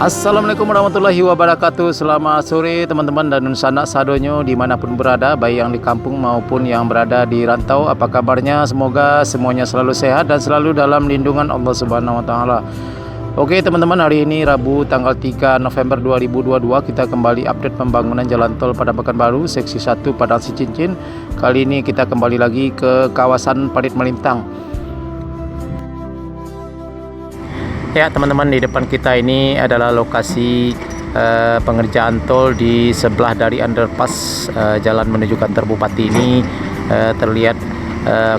Assalamualaikum warahmatullahi wabarakatuh. Selamat sore teman-teman dan sanak sadonyo dimanapun berada, baik yang di kampung maupun yang berada di rantau. Apa kabarnya? Semoga semuanya selalu sehat dan selalu dalam lindungan Allah Subhanahu wa taala. Oke teman-teman, hari ini Rabu tanggal 3 November 2022 kita kembali update pembangunan jalan tol pada Pekanbaru seksi 1 Padang Sicincin. Kali ini kita kembali lagi ke kawasan Parit Melintang. Ya teman-teman, di depan kita ini adalah lokasi pengerjaan tol. Di sebelah dari underpass jalan menuju kantor bupati ini terlihat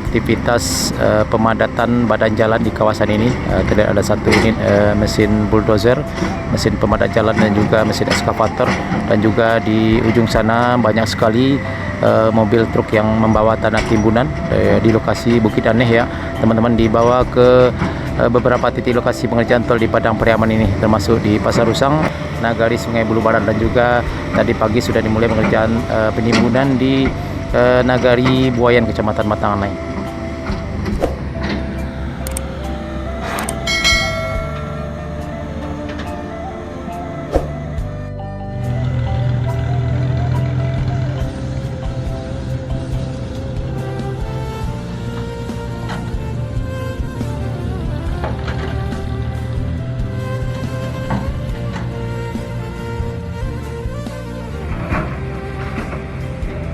aktivitas pemadatan badan jalan di kawasan ini. Terlihat ada satu unit mesin bulldozer, mesin pemadat jalan dan juga mesin ekskavator, dan juga di ujung sana banyak sekali mobil truk yang membawa tanah timbunan di lokasi Bukit Aneh ya teman-teman. Dibawa ke beberapa titik lokasi pengerjaan tol di Padang Pariaman ini, termasuk di Pasar Rusang, Nagari Sungai Bulu Barat, dan juga tadi pagi sudah dimulai pengerjaan penimbunan di Nagari Buayan, Kecamatan Matanganai.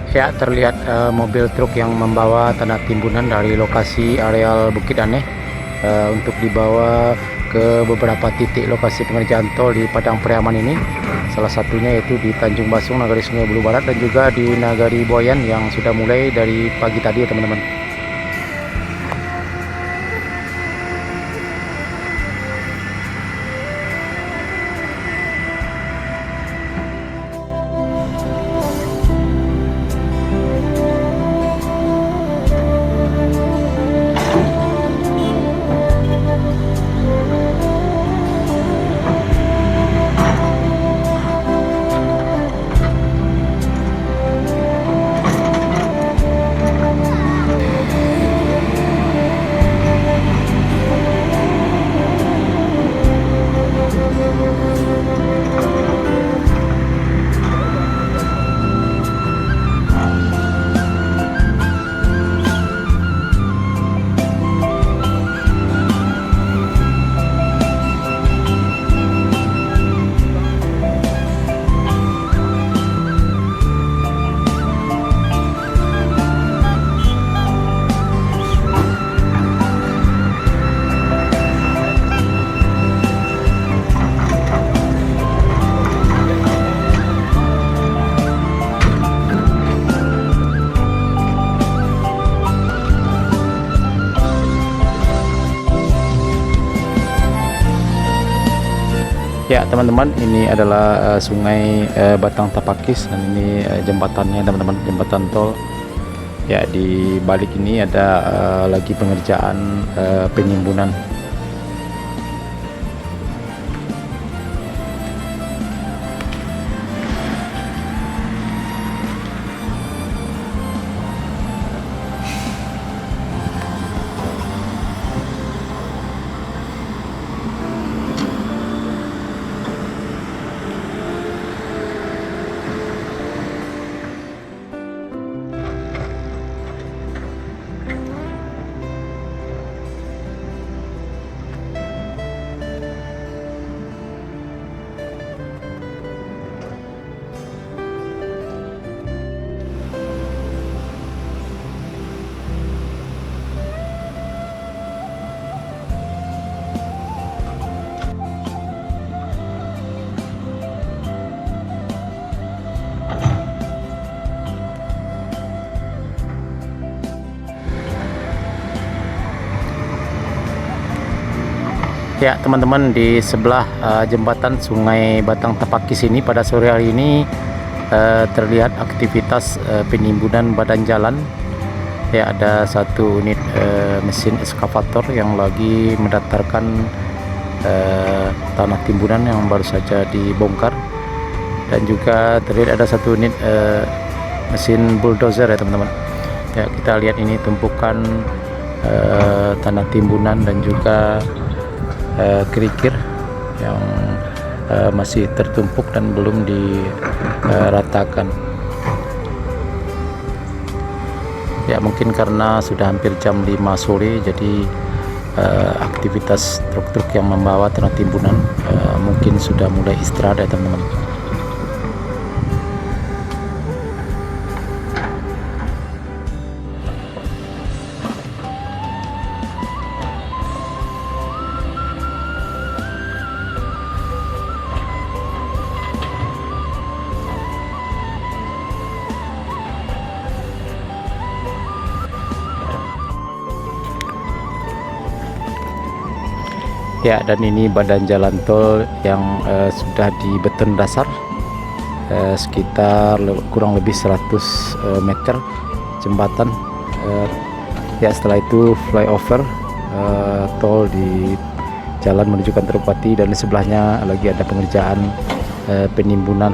Ya, terlihat mobil truk yang membawa tanah timbunan dari lokasi areal Bukit Aneh untuk dibawa ke beberapa titik lokasi pengerjaan tol di Padang Pariaman ini. Salah satunya yaitu di Tanjung Basung, Nagari Sungai Bulu Barat, dan juga di Nagari Buayan yang sudah mulai dari pagi tadi ya teman-teman. Ya teman-teman, ini adalah sungai Batang Tapakis, dan ini jembatannya teman-teman, jembatan tol. Ya, di balik ini ada lagi pengerjaan penimbunan. Ya teman-teman, di sebelah jembatan Sungai Batang Tapakis ini pada sore hari ini terlihat aktivitas penimbunan badan jalan. Ya, ada satu unit mesin ekskavator yang lagi mendatarkan tanah timbunan yang baru saja dibongkar, dan juga terlihat ada satu unit mesin bulldozer ya teman-teman. Ya, kita lihat ini tumpukan tanah timbunan dan juga kerikil yang masih tertumpuk dan belum diratakan. Ya mungkin karena sudah hampir jam 5 sore, jadi aktivitas truk-truk yang membawa tanah timbunan mungkin sudah mulai istirahat ya teman-teman. Ya, dan ini badan jalan tol yang sudah dibeton dasar sekitar kurang lebih 100 meter jembatan. Ya, setelah itu flyover tol di jalan menuju kantor bupati, dan di sebelahnya lagi ada pengerjaan penimbunan.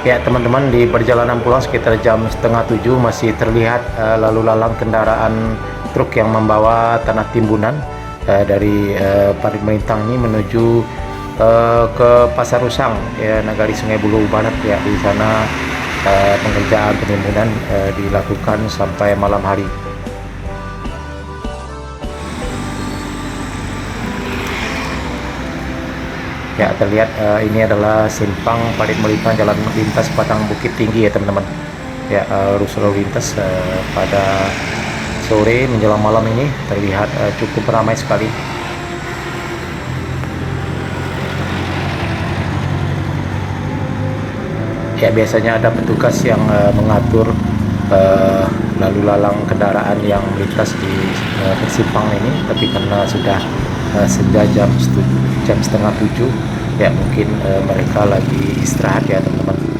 Ya teman-teman, di perjalanan pulang sekitar jam setengah 7 masih terlihat lalu lalang kendaraan truk yang membawa tanah timbunan dari Parit Melintang ini menuju ke Pasar Rusang, ya, Nagari Sungai Bulu Barat. Ya, di sana pengerjaan penimbunan dilakukan sampai malam hari. Ya, terlihat ini adalah simpang Parit Melintang, jalan lintas Padang Bukit Tinggi ya teman-teman. Ya, arus lalu lintas pada sore menjelang malam ini terlihat cukup ramai sekali. Ya, biasanya ada petugas yang mengatur lalu lalang kendaraan yang melintas di simpang ini, tapi karena sudah senja jam setengah 7, ya mungkin mereka lagi istirahat ya teman-teman.